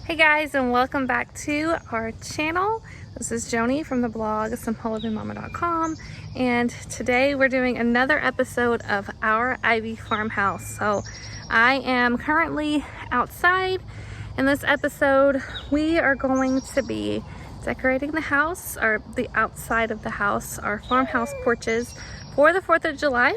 Hey guys, and welcome back to our channel. This is Joni from the blog SimpleLivingMama.com, and today we're doing another episode of Our Ivy Farmhouse. So I am currently outside. In this episode, we are going to be decorating the house, or the outside of the house, our farmhouse porches for the 4th of July,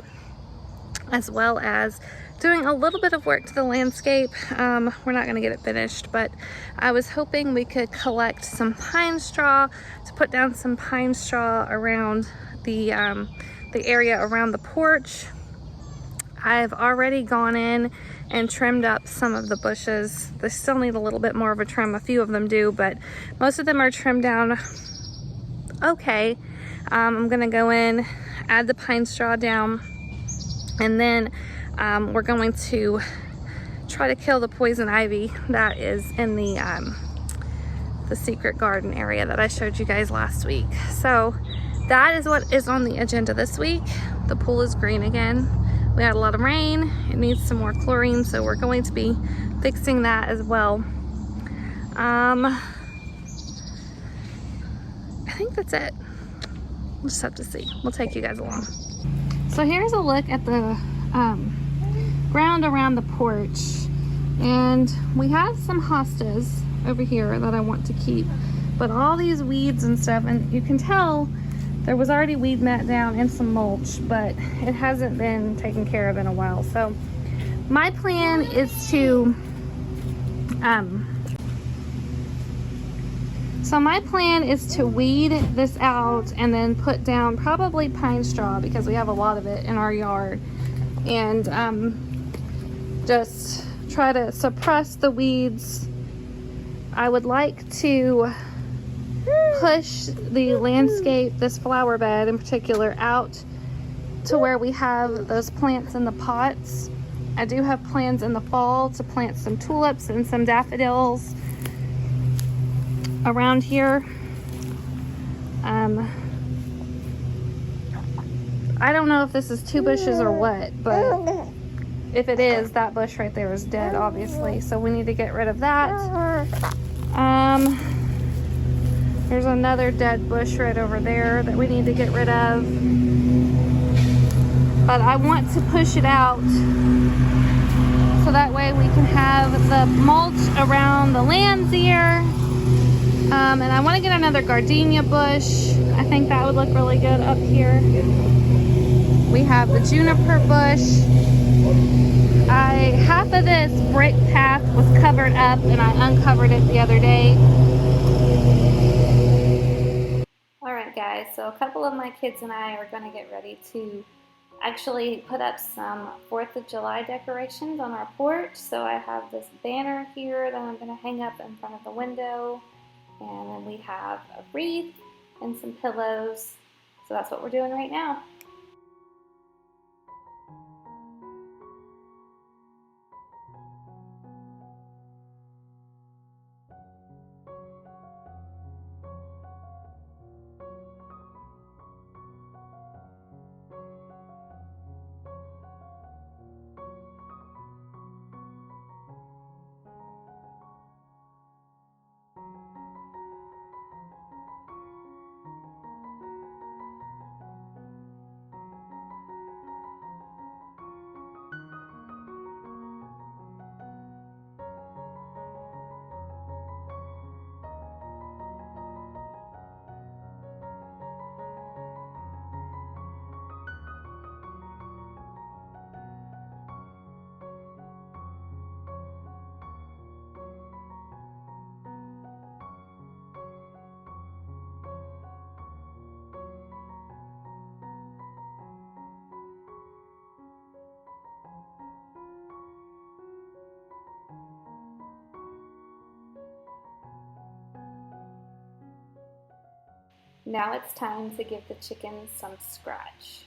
as well as doing a little bit of work to the landscape. We're not going to get it finished, but I was hoping we could collect some pine straw to put down some pine straw around the area around the porch. I've already gone in and trimmed up some of the bushes. They still need a little bit more of a trim. A few of them do, but most of them are trimmed down okay. I'm going to go in, add the pine straw down, and then we're going to try to kill the poison ivy that is in the secret garden area that I showed you guys last week. So that is what is on the agenda this week. The pool is green again. We had a lot of rain. It needs some more chlorine, so we're going to be fixing that as well. I think that's it. We'll just have to see. We'll take you guys along. So here's a look at the ground around the porch, and we have some hostas over here that I want to keep, but all these weeds and stuff, and you can tell there was already weed mat down and some mulch, but it hasn't been taken care of in a while. So my plan is to weed this out and then put down probably pine straw, because we have a lot of it in our yard, and just try to suppress the weeds. I would like to push the landscape, this flower bed in particular, out to where we have those plants in the pots. I do have plans in the fall to plant some tulips and some daffodils around here. I don't know if this is 2 bushes or what, but if it is, that bush right there is dead, obviously, so we need to get rid of that. There's another dead bush right over there that we need to get rid of, but I want to push it out so that way we can have the mulch around the lands here. And I want to get another gardenia bush. I think that would look really good up here. We have the juniper bush. Half of this brick path was covered up, and I uncovered it the other day. Alright guys, so a couple of my kids and I are going to get ready to actually put up some 4th of July decorations on our porch. So I have this banner here that I'm going to hang up in front of the window, and then we have a wreath and some pillows. So that's what we're doing right now. Now it's time to give the chickens some scratch.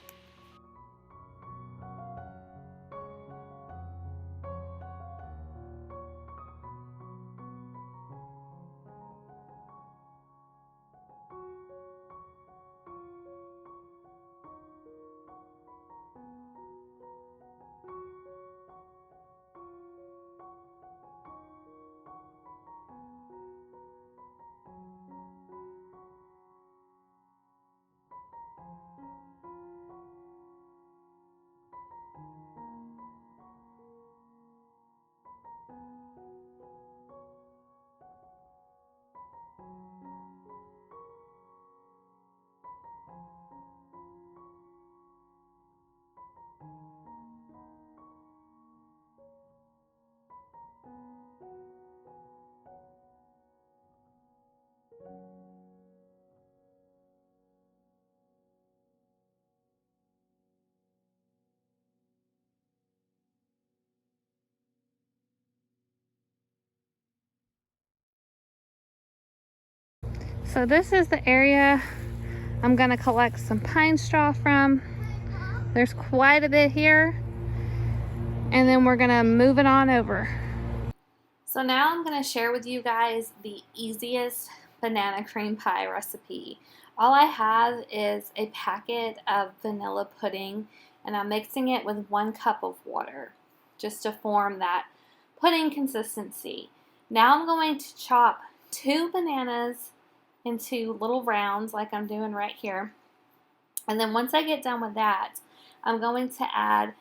So this is the area I'm gonna collect some pine straw from. There's quite a bit here, and then we're gonna move it on over. So now I'm gonna share with you guys the easiest banana cream pie recipe. All I have is a packet of vanilla pudding, and I'm mixing it with 1 cup of water just to form that pudding consistency. Now I'm going to chop 2 bananas into little rounds like I'm doing right here. And then once I get done with that, I'm going to add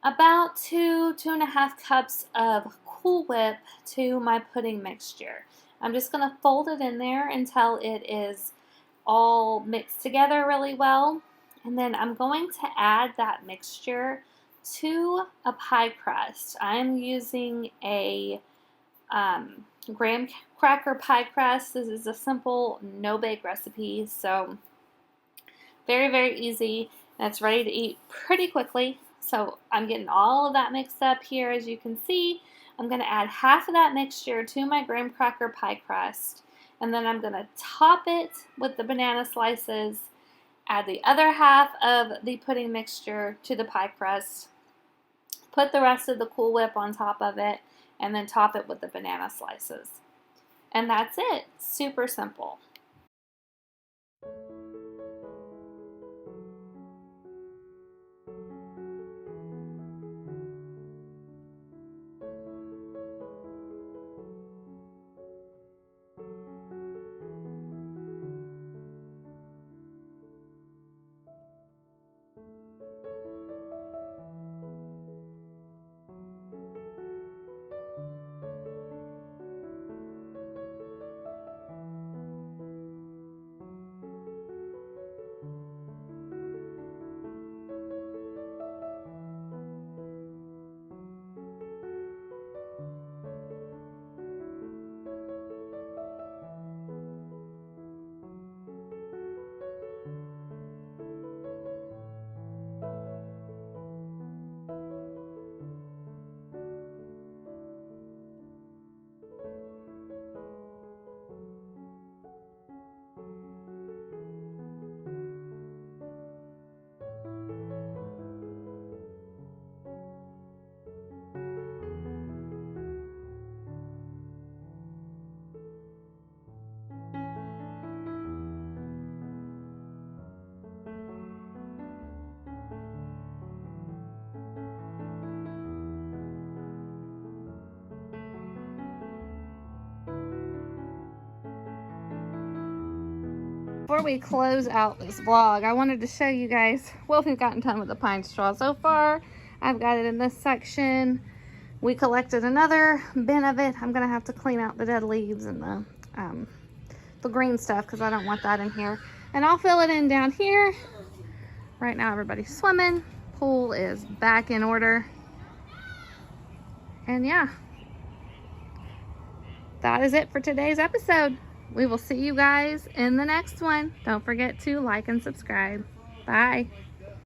about 2.5 cups of Cool Whip to my pudding mixture. I'm just going to fold it in there until it is all mixed together really well. And then I'm going to add that mixture to a pie crust. I'm using a graham cracker pie crust. This is a simple no-bake recipe, so very, very easy, and it's ready to eat pretty quickly. So I'm getting all of that mixed up here. As you can see, I'm going to add half of that mixture to my graham cracker pie crust, and then I'm going to top it with the banana slices, add the other half of the pudding mixture to the pie crust, put the rest of the Cool Whip on top of it, and then top it with the banana slices. And that's it. Super simple. Before we close out this vlog, I wanted to show you guys what we've gotten done with the pine straw so far. I've got it in this section. We collected another bin of it. I'm gonna have to clean out the dead leaves and the green stuff because I don't want that in here. And I'll fill it in down here. Right now everybody's swimming. Pool is back in order. And yeah, that is it for today's episode. We will see you guys in the next one. Don't forget to like and subscribe. Bye.